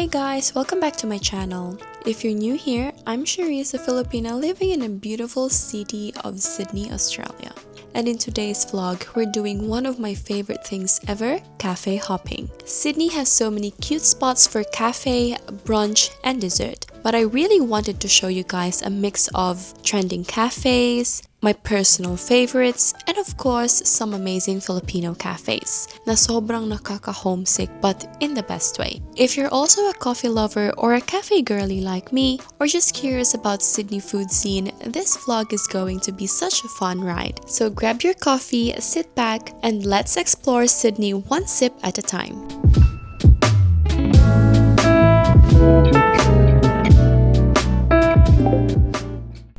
guys, welcome back to my channel. If you're new here, I'm Cherise, a Filipina living in a beautiful city of Sydney, Australia. And in today's vlog, we're doing one of my favorite things ever, cafe hopping. Sydney has so many cute spots for cafe, brunch, and dessert. But I really wanted to show you guys a mix of trending cafes, my personal favorites, and of course, some amazing Filipino cafes na sobrang nakaka-homesick but in the best way. If you're also a coffee lover or a cafe girly like me, or just curious about Sydney food scene, this vlog is going to be such a fun ride. So grab your coffee, sit back, and let's explore Sydney one sip at a time.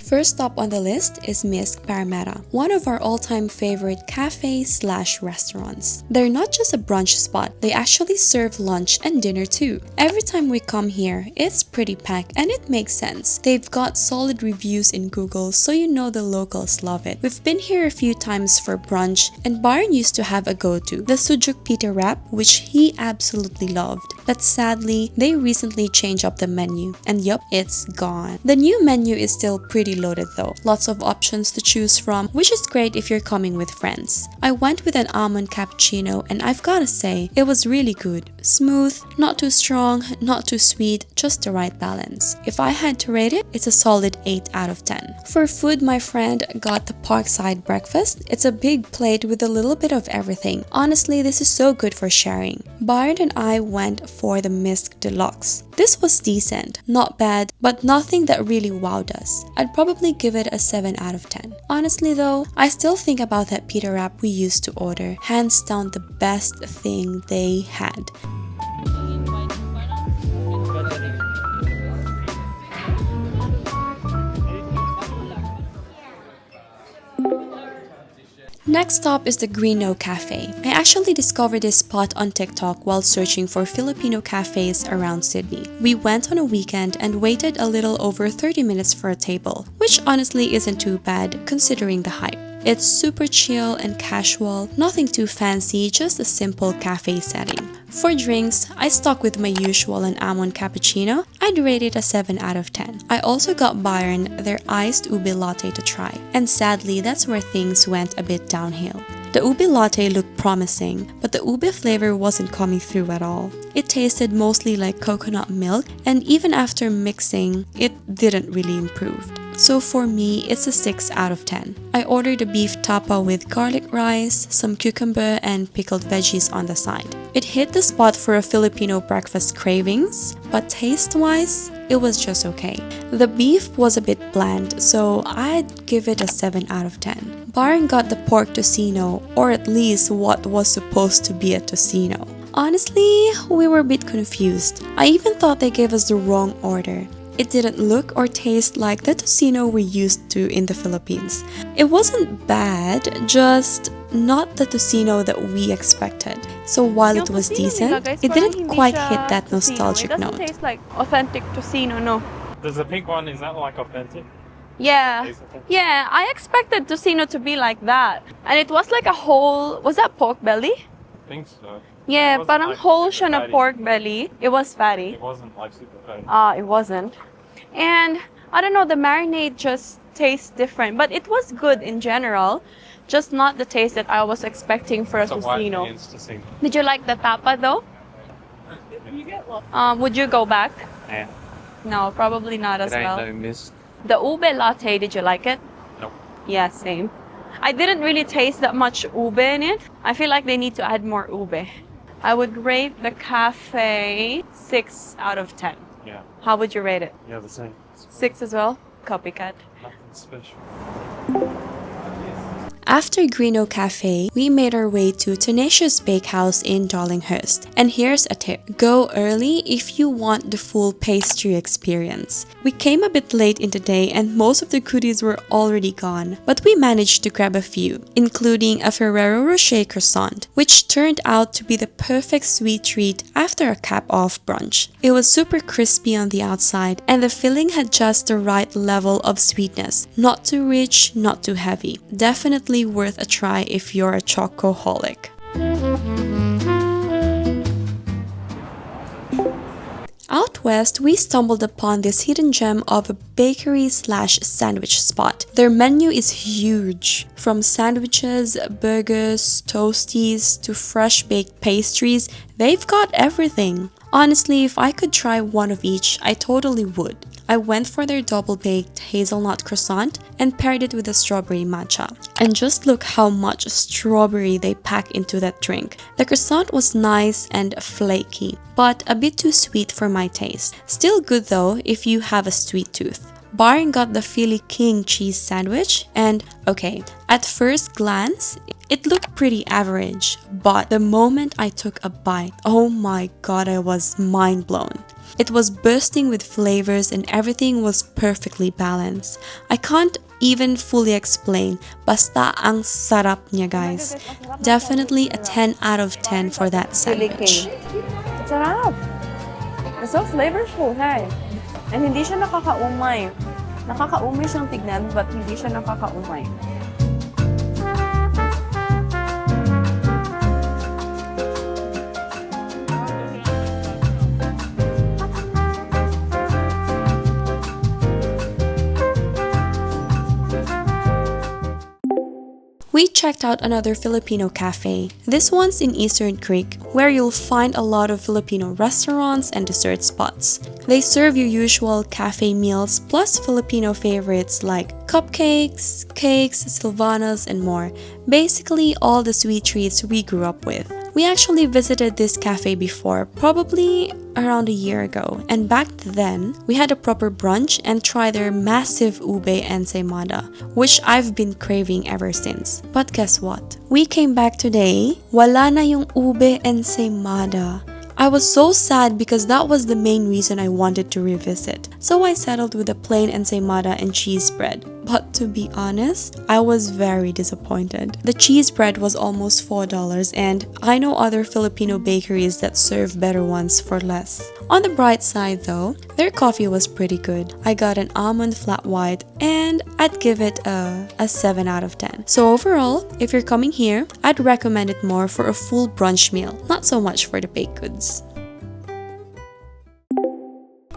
First stop on the list is MISC Parramatta, one of our all-time favorite cafes/restaurants. They're not just a brunch spot, they actually serve lunch and dinner too. Every time we come here, it's pretty packed and it makes sense. They've got solid reviews in Google, so you know the locals love it. We've been here a few times for brunch, and Byron used to have a go-to, the sujuk pita wrap, which he absolutely loved. But sadly, they recently changed up the menu, and yup, it's gone. The new menu is still pretty loaded though. Lots of options to choose from, which is great if you're coming with friends. I went with an almond cappuccino, and I've gotta say, it was really good. Smooth, not too strong, not too sweet, just the right balance. If I had to rate it, it's a solid 8 out of 10. For food, my friend got the Parkside breakfast. It's a big plate with a little bit of everything. Honestly, this is so good for sharing. Byron and I went for the MISC Deluxe. This was decent, not bad, but nothing that really wowed us. I'd probably give it a 7 out of 10. Honestly though, I still think about that pita wrap we used to order. Hands down the best thing they had. Next stop is the Greenknowe Café. I actually discovered this spot on TikTok while searching for Filipino cafes around Sydney. We went on a weekend and waited a little over 30 minutes for a table, which honestly isn't too bad considering the hype. It's super chill and casual, nothing too fancy, just a simple cafe setting. For drinks, I stuck with my usual an almond cappuccino. I'd rate it a 7 out of 10. I also got Byron their iced ube latte to try, and sadly that's where things went a bit downhill. The ube latte looked promising, but the ube flavor wasn't coming through at all. It tasted mostly like coconut milk, and even after mixing, it didn't really improve. So for me, it's a 6 out of 10. I ordered a beef tapa with garlic rice, some cucumber, and pickled veggies on the side. It hit the spot for a Filipino breakfast cravings, but taste-wise, it was just okay. The beef was a bit bland, so I'd give it a 7 out of 10. Byron got the pork tocino, or at least what was supposed to be a tocino. Honestly, we were a bit confused. I even thought they gave us the wrong order. It didn't look or taste like the tocino we're used to in the Philippines. It wasn't bad, just not the tocino that we expected. So while it was decent, it didn't quite hit that nostalgic note. It doesn't taste like authentic tocino, no. Does the pink one, is that like authentic? Yeah. Yeah, I expected tocino to be like that. And it was like a whole, was that pork belly? I think so. Yeah, parang whole siya na pork belly. It was fatty. It wasn't like super fatty. It wasn't. And I don't know, the marinade just tastes different, but it was good in general, just not the taste that I was expecting for a tocino. Did you like the tapa though? Would you go back? Yeah. No, probably not as well. Miss. The ube latte, did you like it? No. Yeah, same. I didn't really taste that much ube in it. I feel like they need to add more ube. I would rate the cafe 6 out of 10. Yeah. How would you rate it? Yeah, the same. 6 as well? Copycat. Nothing special. After Greenknowe Café, we made our way to Tenacious Bakehouse in Darlinghurst. And here's a tip. Go early if you want the full pastry experience. We came a bit late in the day and most of the goodies were already gone, but we managed to grab a few, including a Ferrero Rocher croissant, which turned out to be the perfect sweet treat after a cap-off brunch. It was super crispy on the outside and the filling had just the right level of sweetness, not too rich, not too heavy. Definitely worth a try if you're a chocoholic. I'll out west, we stumbled upon this hidden gem of a bakery/sandwich spot. Their menu is huge. From sandwiches, burgers, toasties, to fresh baked pastries, they've got everything. Honestly, if I could try one of each, I totally would. I went for their double-baked hazelnut croissant and paired it with a strawberry matcha. And just look how much strawberry they pack into that drink. The croissant was nice and flaky, but a bit too sweet for my taste. Still good though if you have a sweet tooth. Byron got the Philly King cheese sandwich, and okay, at first glance, it looked pretty average, but the moment I took a bite, oh my god, I was mind blown. It was bursting with flavors and everything was perfectly balanced. I can't even fully explain, basta ang sarap niya, guys. Definitely a 10 out of 10 for that sandwich. It's sarap. It's so flavorful, hey. And hindi siya nakakaumay. Nakakaumay siyang tignan, but hindi siya nakakaumay. We checked out another Filipino cafe. This one's in Eastern Creek, where you'll find a lot of Filipino restaurants and dessert spots. They serve your usual cafe meals plus Filipino favorites like cupcakes, cakes, sylvanas, and more. Basically all the sweet treats we grew up with. We actually visited this cafe before, probably around a year ago, and back then, we had a proper brunch and tried their massive ube ensaymada, which I've been craving ever since. But guess what? We came back today, wala na yung ube ensaymada. I was so sad because that was the main reason I wanted to revisit. So I settled with a plain ensaymada and cheese bread. But to be honest, I was very disappointed. The cheese bread was almost $4 and I know other Filipino bakeries that serve better ones for less. On the bright side though, their coffee was pretty good. I got an almond flat white and I'd give it a 7 out of 10. So overall, if you're coming here, I'd recommend it more for a full brunch meal, not so much for the baked goods.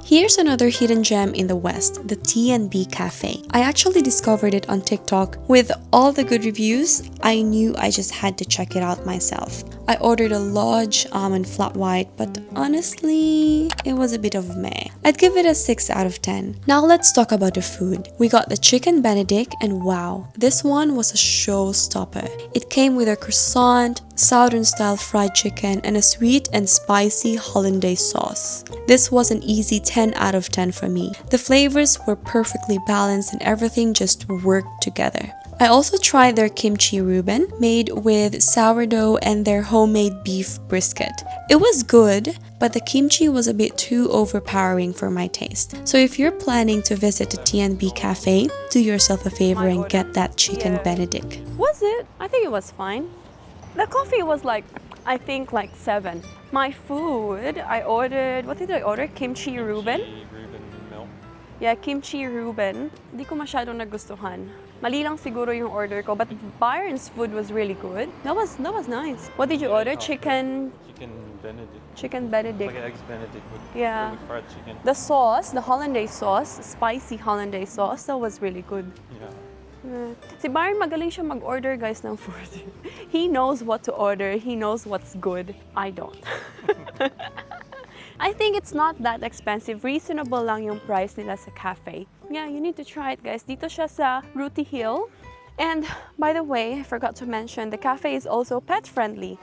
Here's another hidden gem in the West, the TNB Café. I actually discovered it on TikTok. With all the good reviews, I knew I just had to check it out myself. I ordered a large almond flat white, but honestly, it was a bit of meh. I'd give it a 6 out of 10. Now let's talk about the food. We got the chicken benedict and wow, this one was a showstopper. It came with a croissant, southern style fried chicken, and a sweet and spicy hollandaise sauce. This was an easy 10 out of 10 for me. The flavors were perfectly balanced and everything just worked together. I also tried their kimchi Reuben made with sourdough and their homemade beef brisket. It was good, but the kimchi was a bit too overpowering for my taste. So if you're planning to visit the TNB Cafe, do yourself a favor and get that chicken benedict. Was it? I think it was fine. The coffee was I think 7. My food, I ordered, what did I order? Kimchi Reuben? Reuben milk. Yeah, kimchi Reuben. Hindi ko masyadong nagustuhan. Mali lang siguro yung order ko, but Byron's food was really good. That was nice. What did you order? Chicken Benedict. Chicken benedict. Like eggs Benedict with, Yeah. with fried chicken. The sauce, the hollandaise sauce, spicy hollandaise sauce, that was really good. Yeah. Si Byron magaling siya mag-order guys ng food. He knows what to order. He knows what's good. I don't. I think it's not that expensive. Reasonable lang yung price nila sa cafe. Yeah, you need to try it guys. Dito siya sa Rooty Hill. And by the way, I forgot to mention, the cafe is also pet friendly.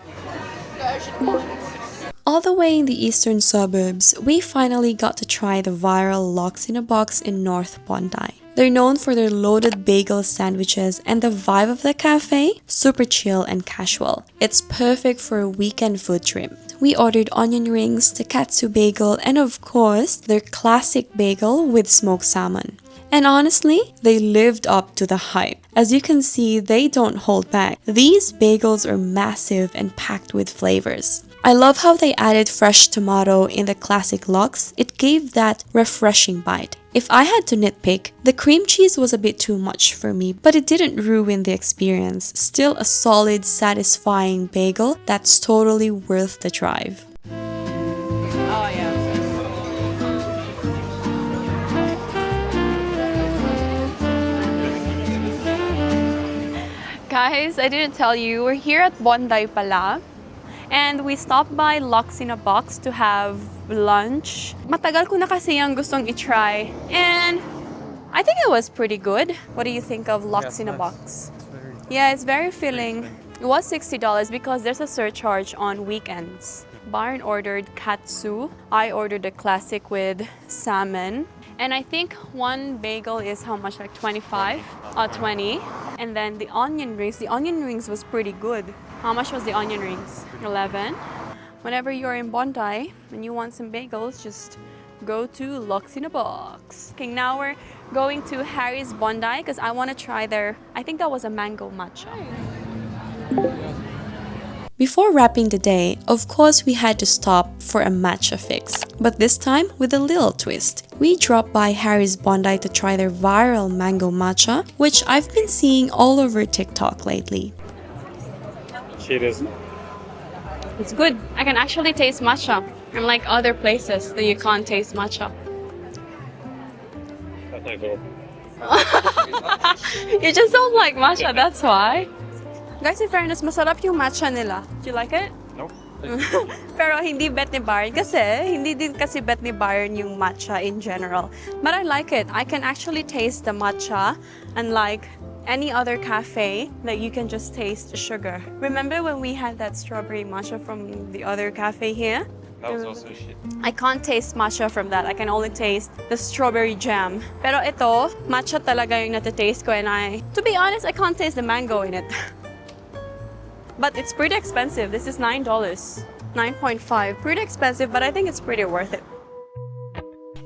All the way in the eastern suburbs, we finally got to try the viral lox in a box in North Bondi. They're known for their loaded bagel sandwiches and the vibe of the cafe, super chill and casual. It's perfect for a weekend food trip. We ordered onion rings, the katsu bagel, and of course, their classic bagel with smoked salmon. And honestly, they lived up to the hype. As you can see, they don't hold back. These bagels are massive and packed with flavors. I love how they added fresh tomato in the classic lox. It gave that refreshing bite. If I had to nitpick, the cream cheese was a bit too much for me, but it didn't ruin the experience. Still a solid, satisfying bagel that's totally worth the drive. Oh yeah. Guys, I didn't tell you, we're here at Bondi pala. And we stopped by Lux in a Box to have lunch. Matagal ko na kasi yung gustong i-try. And I think it was pretty good. What do you think of Lux in a Box? Yeah, it's very filling. It was $60 because there's a surcharge on weekends. Byron ordered katsu. I ordered a classic with salmon. And I think one bagel is how much, like 25 or 20. And then the onion rings was pretty good. How much was the onion rings? 11. Whenever you're in Bondi and you want some bagels, just go to Lux in a Box. Okay, now we're going to Harry's Bondi because I want to try their, I think that was a mango matcha. Before wrapping the day, of course we had to stop for a matcha fix, but this time with a little twist. We dropped by Harry's Bondi to try their viral mango matcha, which I've been seeing all over TikTok lately. Cheers. It's good. I can actually taste matcha. Unlike other places that you can't taste matcha. That's not good. You just don't like matcha, that's why. Guys, in fairness, masarap yung matcha nila. Do you like it? Nope. Pero hindi bet ni Byron kasi hindi din kasi bet ni Byron yung matcha in general. But I like it. I can actually taste the matcha, unlike any other cafe that you can just taste sugar. Remember when we had that strawberry matcha from the other cafe here? That was also shit. I can't taste matcha from that. I can only taste the strawberry jam. Pero ito, matcha talaga yung natataste ko, and to be honest, I can't taste the mango in it. But it's pretty expensive. This is $9. 9.5. Pretty expensive, but I think it's pretty worth it.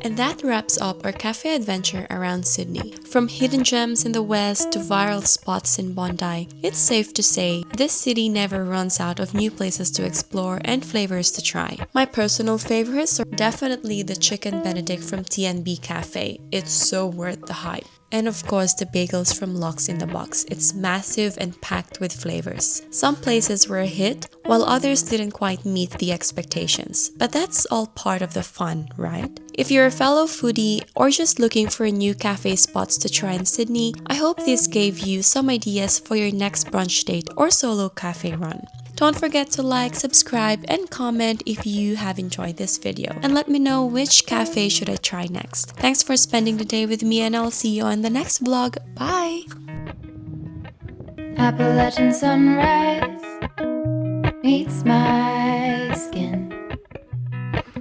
And that wraps up our cafe adventure around Sydney. From hidden gems in the west to viral spots in Bondi, it's safe to say this city never runs out of new places to explore and flavors to try. My personal favorites are definitely the Chicken Benedict from TNB Café. It's so worth the hype. And of course the bagels from Lux in the Box. It's massive and packed with flavors. Some places were a hit, while others didn't quite meet the expectations. But that's all part of the fun, right? If you're a fellow foodie or just looking for new cafe spots to try in Sydney, I hope this gave you some ideas for your next brunch date or solo cafe run. Don't forget to like, subscribe, and comment if you have enjoyed this video. And let me know which cafe should I try next. Thanks for spending the day with me, and I'll see you on the next vlog. Bye! Appalachian sunrise meets my skin.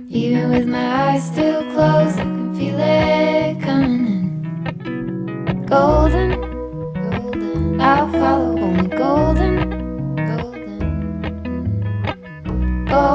Even with my eyes still closed, I can feel it coming in. Golden, golden, I'll follow only golden.